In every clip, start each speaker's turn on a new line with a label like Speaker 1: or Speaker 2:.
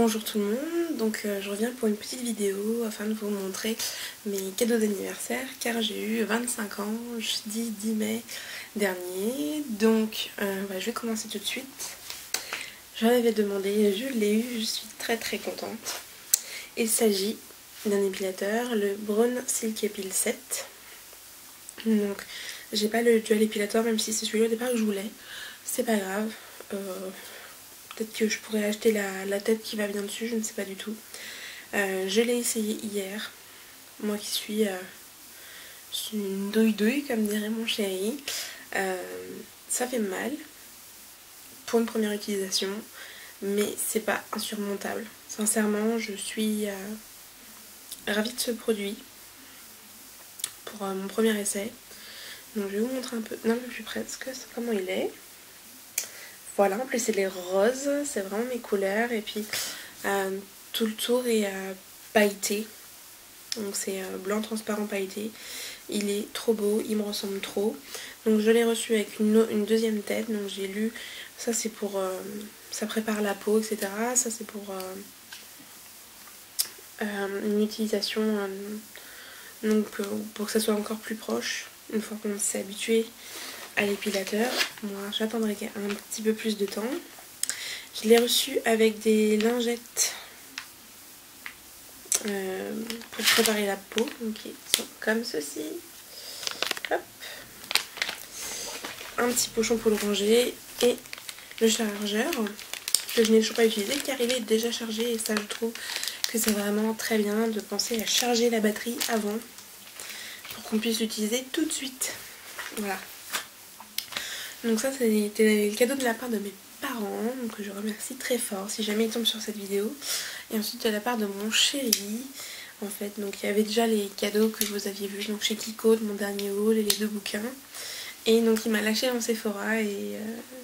Speaker 1: Bonjour tout le monde, donc je reviens pour une petite vidéo afin de vous montrer mes cadeaux d'anniversaire car j'ai eu 25 ans jeudi 10 mai dernier. Donc je vais commencer tout de suite. J'en avais demandé, je l'ai eu, je suis très contente. Il s'agit d'un épilateur, le Braun Silk Epil 7. Donc j'ai pas le dual épilateur même si c'est celui-là au départ que je voulais. C'est pas grave. Peut-être que je pourrais acheter la tête qui va bien dessus, je ne sais pas du tout. Je l'ai essayé hier. Moi qui suis une douille-douille, comme dirait mon chéri. Ça fait mal pour une première utilisation, mais c'est pas insurmontable. Sincèrement, je suis ravie de ce produit pour mon premier essai. Donc je vais vous montrer un peu plus près comment il est. Voilà, en plus c'est les roses, c'est vraiment mes couleurs, et puis tout le tour est pailleté, donc c'est blanc transparent pailleté. Il est trop beau, il me ressemble trop. Donc je l'ai reçu avec une deuxième tête, donc j'ai lu, ça c'est pour, ça prépare la peau, etc. Ça c'est pour une utilisation, donc pour que ça soit encore plus proche, une fois qu'on s'est habitué à l'épilateur. Moi j'attendrai un petit peu plus de temps. Je l'ai reçu avec des lingettes pour préparer la peau, donc ils sont comme ceci. Hop. Un petit pochon pour le ranger et le chargeur que je n'ai toujours pas utilisé car il est déjà chargé, et ça je trouve que c'est vraiment très bien de penser à charger la batterie avant pour qu'on puisse l'utiliser tout de suite. Voilà. Donc ça c'était le cadeau de la part de mes parents, donc je remercie très fort si jamais ils tombent sur cette vidéo. Et ensuite de la part de mon chéri, en fait, donc il y avait déjà les cadeaux que vous aviez vus donc chez Kiko de mon dernier haul et les 2 bouquins. Et donc il m'a lâché dans Sephora et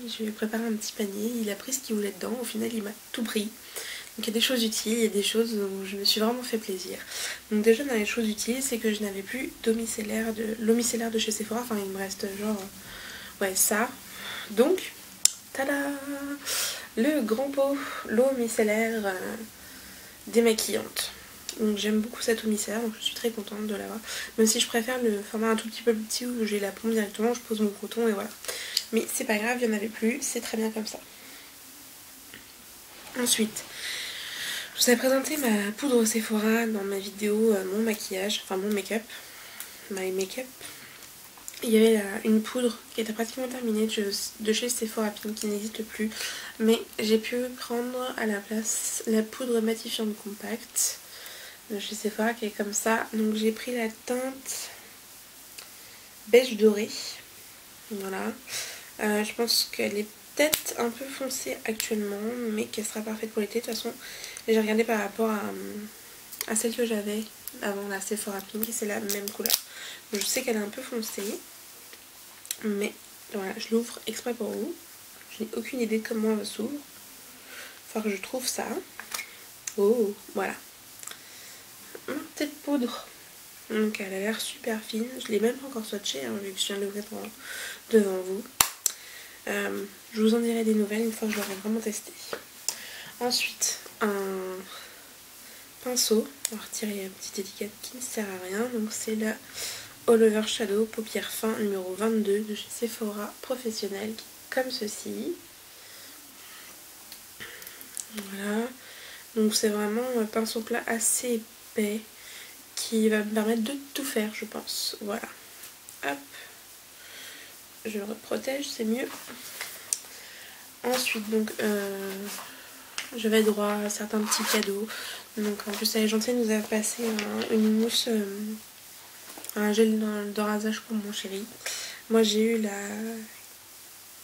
Speaker 1: je lui ai préparé un petit panier. Il a pris ce qu'il voulait dedans, au final il m'a tout pris. Donc il y a des choses utiles, il y a des choses où je me suis vraiment fait plaisir. Donc déjà dans les choses utiles, c'est que je n'avais plus l'homicellaire de chez Sephora, enfin il me reste genre, ouais ça. Donc, tada, le grand pot, l'eau micellaire démaquillante. Donc j'aime beaucoup cette eau micellaire, donc je suis très contente de l'avoir. Même si je préfère le format un tout petit peu plus petit où j'ai la pompe directement, je pose mon coton et voilà. Mais c'est pas grave, il n'y en avait plus, c'est très bien comme ça. Ensuite, je vous ai présenté ma poudre Sephora dans ma vidéo mon maquillage, enfin mon make-up, my make-up. Il y avait une poudre qui était pratiquement terminée de chez Sephora Pink qui n'existe plus. Mais j'ai pu prendre à la place la poudre matifiante compacte de chez Sephora qui est comme ça. Donc j'ai pris la teinte beige doré. Voilà. Je pense qu'elle est peut-être un peu foncée actuellement, mais qu'elle sera parfaite pour l'été. De toute façon, j'ai regardé par rapport à celle que j'avais avant, la Sephora Pink, et c'est la même couleur. Donc, je sais qu'elle est un peu foncée, mais voilà, je l'ouvre exprès pour vous. Je n'ai aucune idée de comment elle s'ouvre. Enfin, que je trouve ça. Oh, voilà. Une petite poudre. Donc elle a l'air super fine. Je l'ai même pas encore swatchée, hein, vu que je viens de l'ouvrir devant vous. Je vous en dirai des nouvelles une fois que je l'aurai vraiment testé. Ensuite, un pinceau. On va retirer la petite étiquette qui ne sert à rien. Donc c'est la All Over Shadow paupières fin numéro 22 de chez Sephora Professionnel, comme ceci. Voilà. Donc c'est vraiment un pinceau plat assez épais qui va me permettre de tout faire, je pense. Voilà. Hop. Je le protège, c'est mieux. Ensuite, donc, je vais droit à certains petits cadeaux. Donc, en plus, elle est gentille, nous a passé une mousse, un gel de rasage pour mon chéri. Moi, j'ai eu la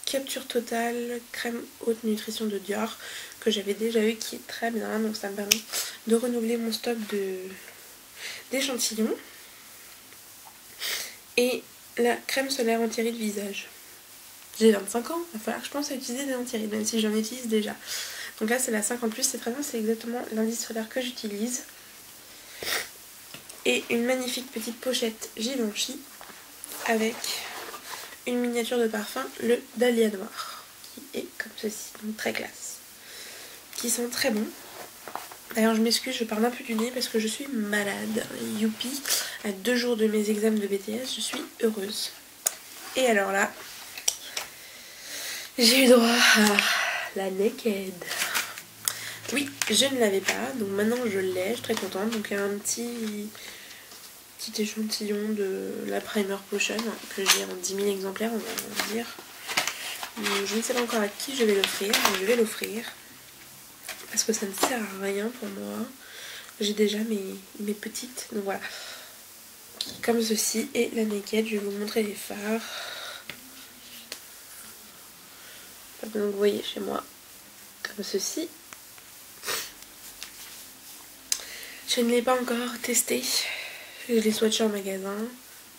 Speaker 1: Capture Totale crème haute nutrition de Dior que j'avais déjà eu, qui est très bien. Donc, ça me permet de renouveler mon stock d'échantillons. Et la crème solaire anti-rides visage. J'ai 25 ans, il va falloir que je pense à utiliser des anti-rides, même si j'en utilise déjà. Donc là c'est la 50+, c'est très bien, c'est exactement l'indice solaire que j'utilise. Et une magnifique petite pochette Givenchy avec une miniature de parfum, le Dahlia Noir, qui est comme ceci, donc très classe. Qui sent très bon. D'ailleurs je m'excuse, je parle un peu du nez parce que je suis malade. Youpi, à 2 jours de mes examens de BTS, je suis heureuse. Et alors là, j'ai eu droit à la Naked. Oui, je ne l'avais pas, donc maintenant je l'ai, je suis très contente. Donc il y a un petit échantillon de la Primer Potion que j'ai en 10 000 exemplaires, on va dire. Je ne sais pas encore à qui je vais l'offrir, mais je vais l'offrir. Parce que ça ne sert à rien pour moi. J'ai déjà mes petites, donc voilà. Comme ceci, et la Naked, je vais vous montrer les fards. Donc vous voyez chez moi, comme ceci. Je ne l'ai pas encore testé. Je l'ai swatché en magasin,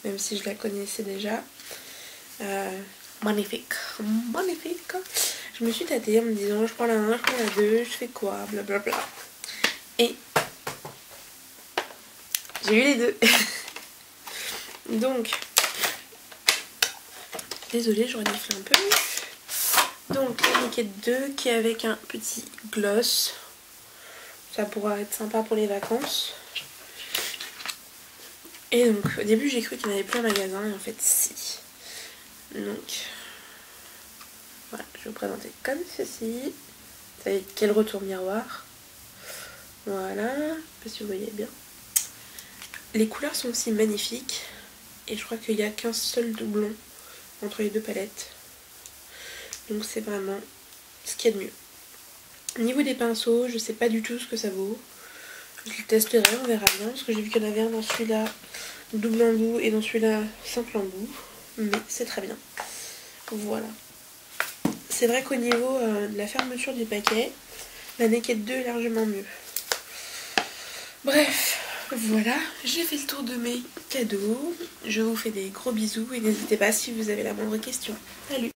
Speaker 1: même si je la connaissais déjà. Magnifique, magnifique. Je me suis tâtée en me disant, je prends la 1, je prends la 2, je fais quoi, blablabla. Et j'ai eu les deux. Donc, désolée, j'aurais déflé un peu. Donc, la Naked 2 qui est avec un petit gloss. Ça pourra être sympa pour les vacances. Et donc, au début, j'ai cru qu'il n'y en avait plus en magasin, et en fait, si. Donc, voilà, je vais vous présenter comme ceci. Avec quel retour miroir. Voilà, je sais pas si vous voyez bien. Les couleurs sont aussi magnifiques. Et je crois qu'il n'y a qu'un seul doublon entre les deux palettes. Donc c'est vraiment ce qu'il y a de mieux. Au niveau des pinceaux, je sais pas du tout ce que ça vaut. Je le testerai, on verra bien. Parce que j'ai vu qu'il y en avait un dans celui-là double embout et dans celui-là simple embout. Mais c'est très bien. Voilà. C'est vrai qu'au niveau de la fermeture du paquet, la Naked 2 est largement mieux. Bref, voilà, j'ai fait le tour de mes cadeaux. Je vous fais des gros bisous et n'hésitez pas si vous avez la moindre question. Salut!